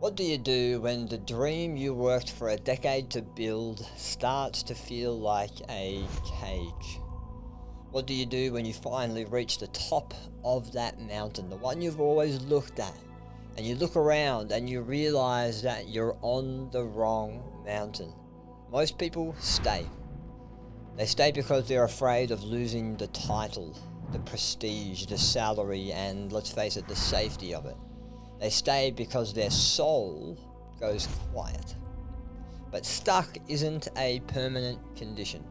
What do you do when the dream you worked for a decade to build starts to feel like a cage? What do you do when you finally reach the top of that mountain, the one you've always looked at, and you look around and you realize that you're on the wrong mountain? Most people stay. They stay because they're afraid of losing the title, the prestige, the salary, and let's face it, the safety of it. They stay because their soul goes quiet. But stuck isn't a permanent condition.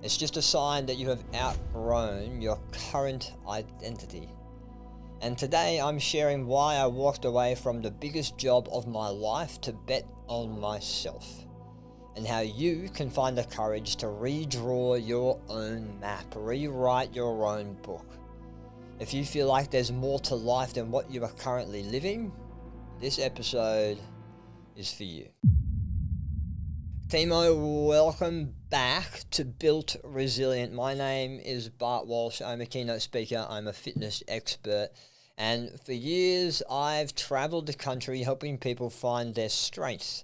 It's just a sign that you have outgrown your current identity. And today I'm sharing why I walked away from the biggest job of my life to bet on myself, and how you can find the courage to redraw your own map, rewrite your own book. If you feel like there's more to life than what you are currently living, this episode is for you. Timo, welcome back to Built Resilient. My name is Bart Walsh. I'm a keynote speaker. I'm a fitness expert. And for years, I've traveled the country helping people find their strengths.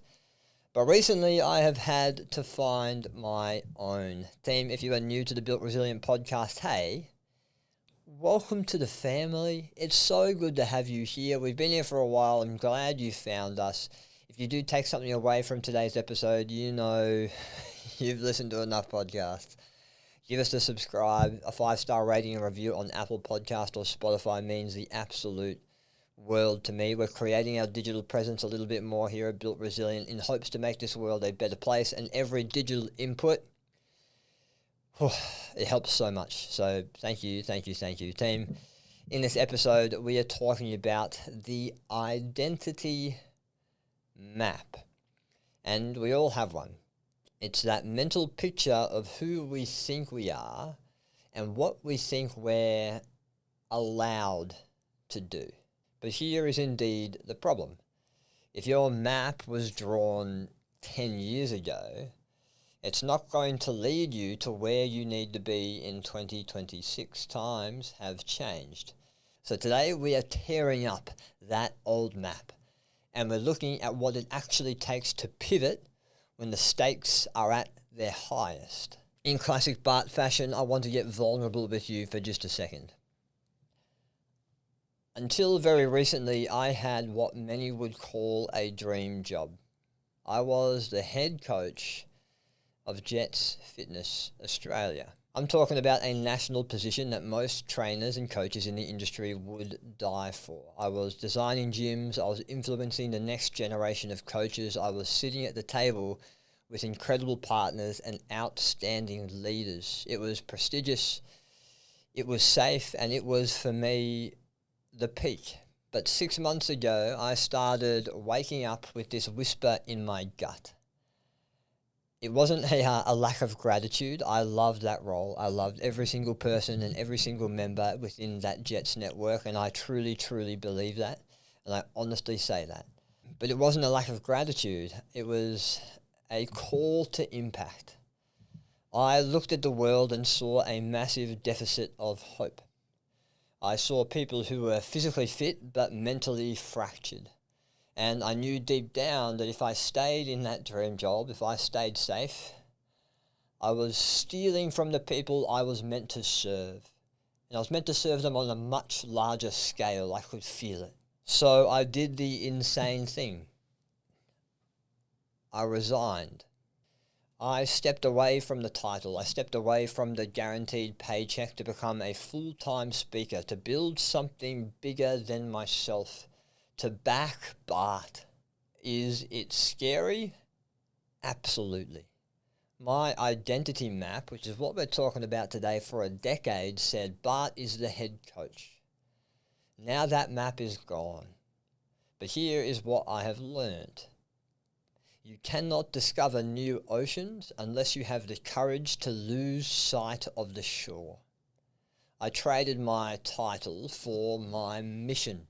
But recently, I have had to find my own. Team, if you are new to the Built Resilient podcast, hey, welcome to the family. It's so good to have you here. We've been here for a while. I'm glad you found us. If you do take something away from today's episode, you know you've listened to enough podcasts. Give us a subscribe. A 5-star rating and review on Apple Podcast or Spotify means the absolute world to me. We're creating our digital presence a little bit more here at Built Resilient in hopes to make this world a better place, and every digital input, it helps so much. So thank you, team. In this episode, we are talking about the identity map, and we all have one. It's that mental picture of who we think we are and what we think we're allowed to do. But here is indeed the problem. If your map was drawn 10 years ago, it's not going to lead you to where you need to be in 2026. Times have changed. So today we are tearing up that old map, and we're looking at what it actually takes to pivot when the stakes are at their highest. In classic Bart fashion, I want to get vulnerable with you for just a second. Until very recently, I had what many would call a dream job. I was the head coach of Jets Fitness Australia. I'm talking about a national position that most trainers and coaches in the industry would die for. I was designing gyms, I was influencing the next generation of coaches, I was sitting at the table with incredible partners and outstanding leaders. It was prestigious, it was safe, and it was, for me, the peak. But 6 months ago, I started waking up with this whisper in my gut. It wasn't a lack of gratitude. I loved that role. I loved every single person and every single member within that Jets network, and I truly, truly believe that, and I honestly say that. But it wasn't a lack of gratitude. It was a call to impact. I looked at the world and saw a massive deficit of hope. I saw people who were physically fit but mentally fractured. And I knew deep down that if I stayed in that dream job, if I stayed safe, I was stealing from the people I was meant to serve. And I was meant to serve them on a much larger scale. I could feel it. So I did the insane thing. I resigned. I stepped away from the title. I stepped away from the guaranteed paycheck to become a full-time speaker, to build something bigger than myself, to back Bart. Is it scary? Absolutely. My identity map, which is what we're talking about today, for a decade said Bart is the head coach. Now that map is gone. But here is what I have learned. You cannot discover new oceans unless you have the courage to lose sight of the shore. I traded my title for my mission.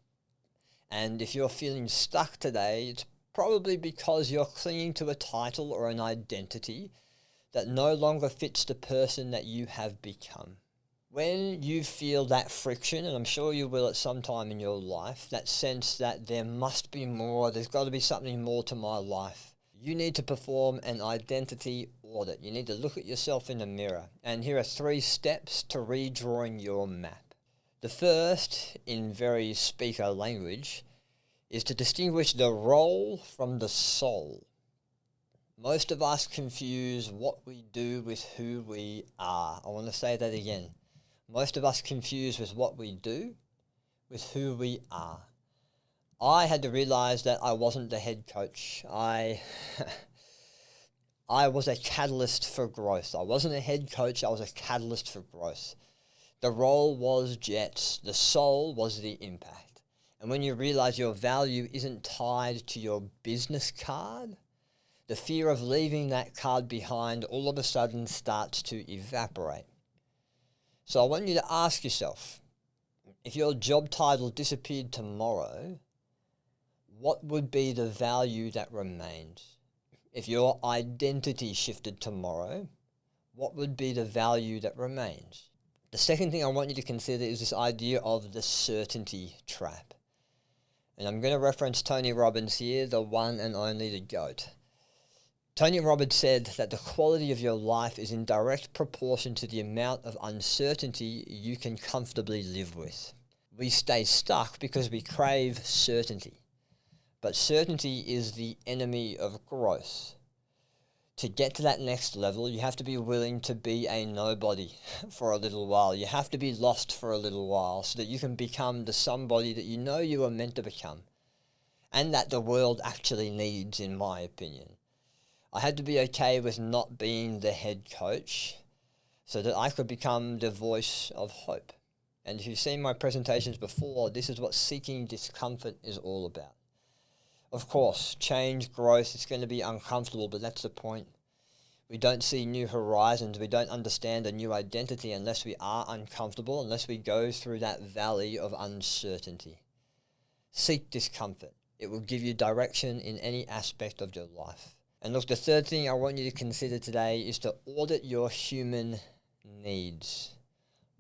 And if you're feeling stuck today, it's probably because you're clinging to a title or an identity that no longer fits the person that you have become. When you feel that friction, and I'm sure you will at some time in your life, that sense that there must be more, there's got to be something more to my life, you need to perform an identity audit. You need to look at yourself in the mirror. And here are 3 steps to redrawing your map. The first, in very speaker language, is to distinguish the role from the soul. Most of us confuse what we do with who we are. I want to say that again. Most of us confuse with what we do with who we are. I had to realize that I wasn't the head coach. I was a catalyst for growth. I wasn't a head coach. I was a catalyst for growth. The role was Jets. The soul was the impact. And when you realize your value isn't tied to your business card, the fear of leaving that card behind all of a sudden starts to evaporate. So I want you to ask yourself, if your job title disappeared tomorrow, what would be the value that remains? If your identity shifted tomorrow, what would be the value that remains? The second thing I want you to consider is this idea of the certainty trap. And I'm going to reference Tony Robbins here, the one and only, the GOAT. Tony Robbins said that the quality of your life is in direct proportion to the amount of uncertainty you can comfortably live with. We stay stuck because we crave certainty. But certainty is the enemy of growth. To get to that next level, you have to be willing to be a nobody for a little while. You have to be lost for a little while so that you can become the somebody that you know you are meant to become and that the world actually needs, in my opinion. I had to be okay with not being the head coach so that I could become the voice of hope. And if you've seen my presentations before, this is what seeking discomfort is all about. Of course, change, growth, it's going to be uncomfortable, but that's the point. We don't see new horizons. We don't understand a new identity unless we are uncomfortable, unless we go through that valley of uncertainty. Seek discomfort. It will give you direction in any aspect of your life. And look, the third thing I want you to consider today is to audit your human needs.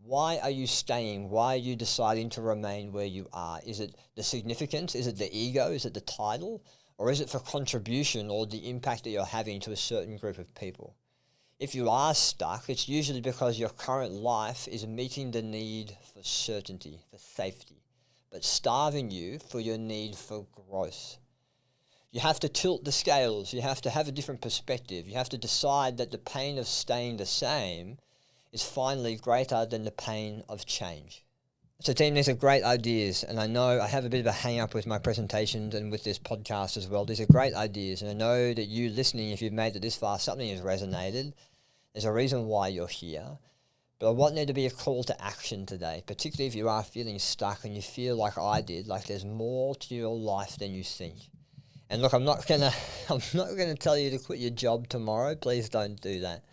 Why are you staying? Why are you deciding to remain where you are? Is it the significance? Is it the ego? Is it the title? Or is it for contribution or the impact that you're having to a certain group of people? If you are stuck, it's usually because your current life is meeting the need for certainty, for safety, but starving you for your need for growth. You have to tilt the scales. You have to have a different perspective. You have to decide that the pain of staying the same is finally greater than the pain of change. So team, these are great ideas, and I know I have a bit of a hang-up with my presentations and with this podcast as well. These are great ideas, and I know that you listening, if you've made it this far, something has resonated. There's a reason why you're here. But I want there to be a call to action today, particularly if you are feeling stuck and you feel like I did, like there's more to your life than you think. And look, I'm not gonna tell you to quit your job tomorrow. Please don't do that.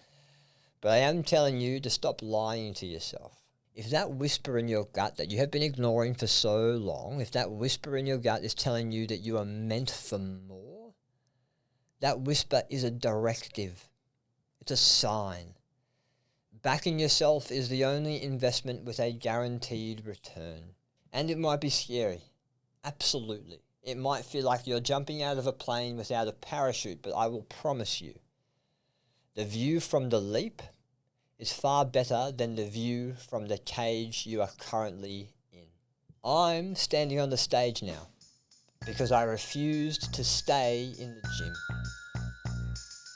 But I am telling you to stop lying to yourself. If that whisper in your gut that you have been ignoring for so long, if that whisper in your gut is telling you that you are meant for more, that whisper is a directive. It's a sign. Backing yourself is the only investment with a guaranteed return. And it might be scary. Absolutely. It might feel like you're jumping out of a plane without a parachute, but I will promise you, the view from the leap is far better than the view from the cage you are currently in. I'm standing on the stage now because I refused to stay in the gym.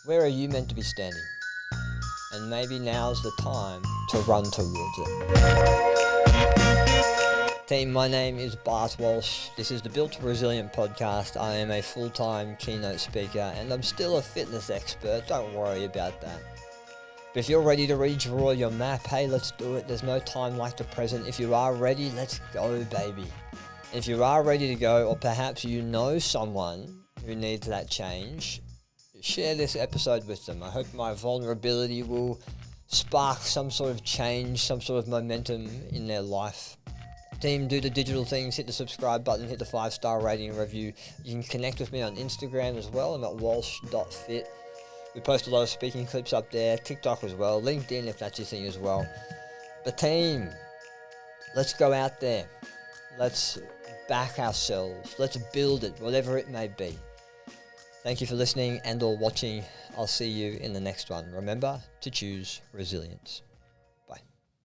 Where are you meant to be standing? And maybe now's the time to run towards it. Team, my name is Bart Walsh. This is the Built Resilient podcast. I am a full-time keynote speaker and I'm still a fitness expert. Don't worry about that. But if you're ready to redraw your map, hey, let's do it. There's no time like the present. If you are ready, let's go, baby. And if you are ready to go, or perhaps you know someone who needs that change, share this episode with them. I hope my vulnerability will spark some sort of change, some sort of momentum in their life. Team, do the digital things, hit the subscribe button, hit the 5-star rating and review. You can connect with me on Instagram as well. I'm at walsh.fit. We post a lot of speaking clips up there, TikTok as well, LinkedIn if that's your thing as well. The team, let's go out there. Let's back ourselves. Let's build it, whatever it may be. Thank you for listening and or watching. I'll see you in the next one. Remember to choose resilience.